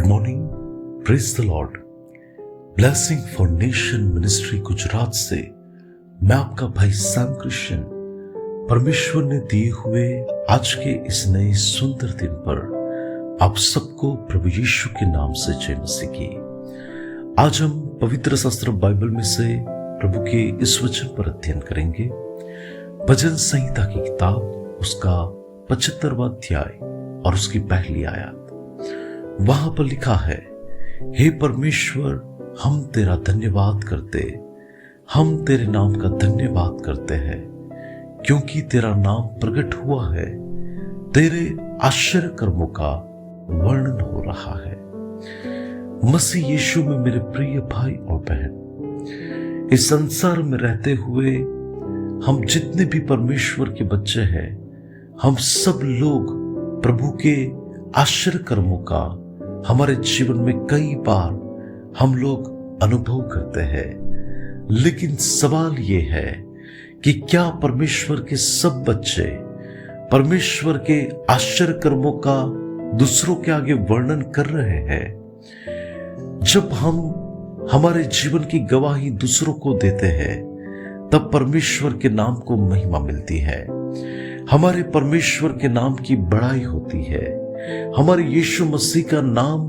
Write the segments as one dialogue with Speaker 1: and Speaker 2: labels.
Speaker 1: Morning, praise the Lord. Blessing foundation ministry Gujarat से मैं आपका भाई सैम क्रिश्चियन परमेश्वर ने दिए हुए आज के इस नए सुंदर दिन पर आप सबको प्रभु यीशु के नाम से जय मसीह की। आज हम पवित्र शास्त्र बाइबल में से प्रभु के इस वचन पर अध्ययन करेंगे। भजन संहिता की किताब उसका 75वां अध्याय और उसकी पहली आयत। वहां पर लिखा है, हे परमेश्वर, हम तेरा धन्यवाद करते, हम तेरे नाम का धन्यवाद करते हैं, क्योंकि तेरा नाम प्रकट हुआ है, तेरे आश्चर्य कर्मों का वर्णन हो रहा है। मसीह यीशु में मेरे प्रिय भाई और बहन, इस संसार में रहते हुए हम जितने भी परमेश्वर के बच्चे हैं, हम सब लोग प्रभु के आश्चर्य कर्मों का हमारे जीवन में कई बार हम लोग अनुभव करते हैं। लेकिन सवाल ये है कि क्या परमेश्वर के सब बच्चे परमेश्वर के आश्चर्य कर्मों का दूसरों के आगे वर्णन कर रहे हैं? जब हम हमारे जीवन की गवाही दूसरों को देते हैं, तब परमेश्वर के नाम को महिमा मिलती है, हमारे परमेश्वर के नाम की बड़ाई होती है, हमारे यीशु मसीह का नाम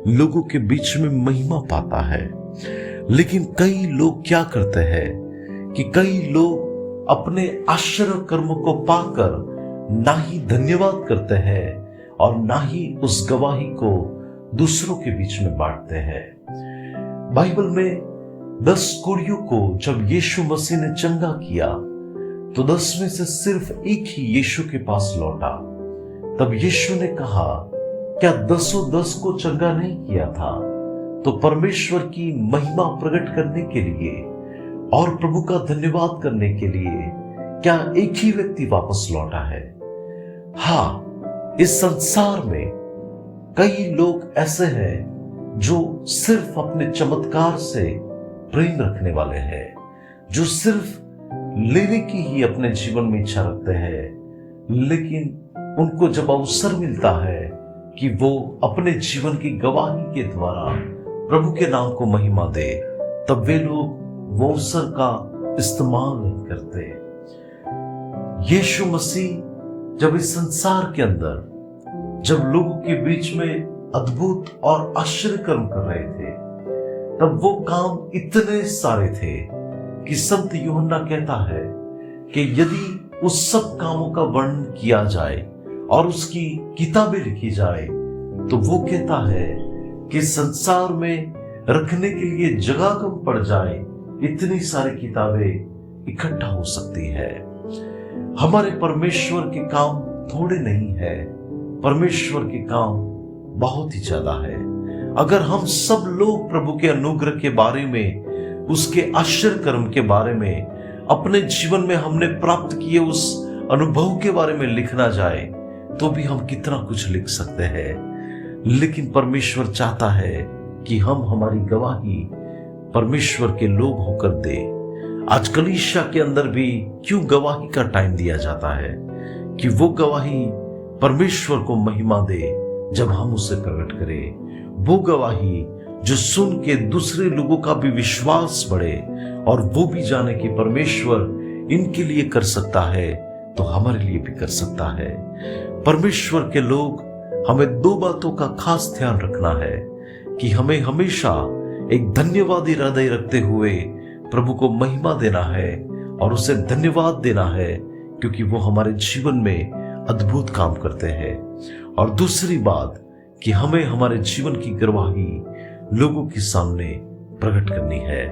Speaker 1: लोगों के बीच में महिमा पाता है। लेकिन कई लोग क्या करते हैं कि कई लोग अपने आश्चर्य कर्मों को पाकर ना ही धन्यवाद करते हैं और ना ही उस गवाही को दूसरों के बीच में बांटते हैं। बाइबल में 10 कुड़ियों को जब यीशु मसीह ने चंगा किया तो 10 में से सिर्फ एक ही यीशु के पास लौटा। तब यीशु ने कहा, क्या 10 को चंगा नहीं किया था? तो परमेश्वर की महिमा प्रकट करने के लिए और प्रभु का धन्यवाद करने के लिए क्या एक ही व्यक्ति वापस लौटा है? हाँ, इस संसार में कई लोग ऐसे हैं जो सिर्फ अपने चमत्कार से प्रेम रखने वाले हैं, जो सिर्फ लेने की ही अपने जीवन में इच्छा रखते हैं। लेकिन उनको जब अवसर मिलता है कि वो अपने जीवन की गवाही के द्वारा प्रभु के नाम को महिमा दे, तब वे लोग वो अवसर का इस्तेमाल नहीं करते। यीशु मसीह जब इस संसार के अंदर जब लोगों के बीच में अद्भुत और आश्चर्य कर्म कर रहे थे, तब वो काम इतने सारे थे कि संत यूहन्ना कहता है कि यदि उस सब कामों का वर्णन किया जाए और उसकी किताबें लिखी जाए, तो वो कहता है कि संसार में रखने के लिए जगह कम पड़ जाए, इतनी सारी किताबें इकट्ठा हो सकती है। हमारे परमेश्वर के काम थोड़े नहीं है, परमेश्वर के काम बहुत ही ज्यादा है। अगर हम सब लोग प्रभु के अनुग्रह के बारे में, उसके आश्चर्य कर्म के बारे में, अपने जीवन में हमने प्राप्त किए उस अनुभव के बारे में लिखना जाए, तो भी हम कितना कुछ लिख सकते हैं। लेकिन परमेश्वर चाहता है कि हम हमारी गवाही परमेश्वर के लोग होकर दे। आज कलीसिया के अंदर भी क्यों गवाही का टाइम दिया जाता है कि वो गवाही परमेश्वर को महिमा दे। जब हम उसे प्रकट करें, वो गवाही जो सुन के दूसरे लोगों का भी विश्वास बढ़े और वो भी जाने कि परमेश्वर इनके लिए कर सकता है, तो हमारे लिए भी कर सकता है। परमेश्वर के लोग, हमें 2 बातों का खास ध्यान रखना है कि हमें हमेशा एक धन्यवादी हृदय रखते हुए प्रभु को महिमा देना है और उसे धन्यवाद देना है, क्योंकि वो हमारे जीवन में अद्भुत काम करते हैं। और दूसरी बात कि हमें हमारे जीवन की गवाही लोगों के सामने प्रकट करनी है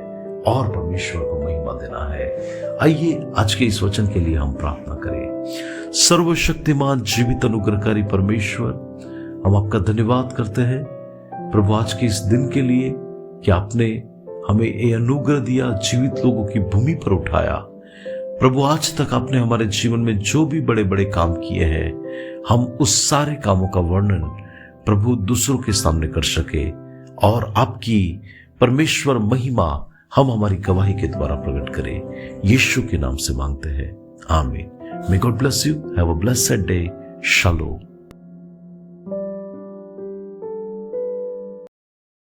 Speaker 1: और परमेश्वर को महिमा देना है। आइए आज के इस वचन के लिए हम प्रार्थना करें। सर्वशक्तिमान जीवित अनुग्रहकारी परमेश्वर, हम आपका धन्यवाद करते हैं प्रभु आज के इस दिन के लिए कि आपने हमें ये अनुग्रह दिया, जीवित लोगों की भूमि पर उठाया। प्रभु आज तक आपने हमारे जीवन में जो भी बड़े बड़े काम किए हैं, हम उस सारे कामों का वर्णन प्रभु दूसरों के सामने कर सके और आपकी परमेश्वर महिमा हम हमारी गवाही के द्वारा प्रकट करें। यीशु के नाम से मांगते हैं, आमीन। May God bless you. Have a blessed day. Shalom.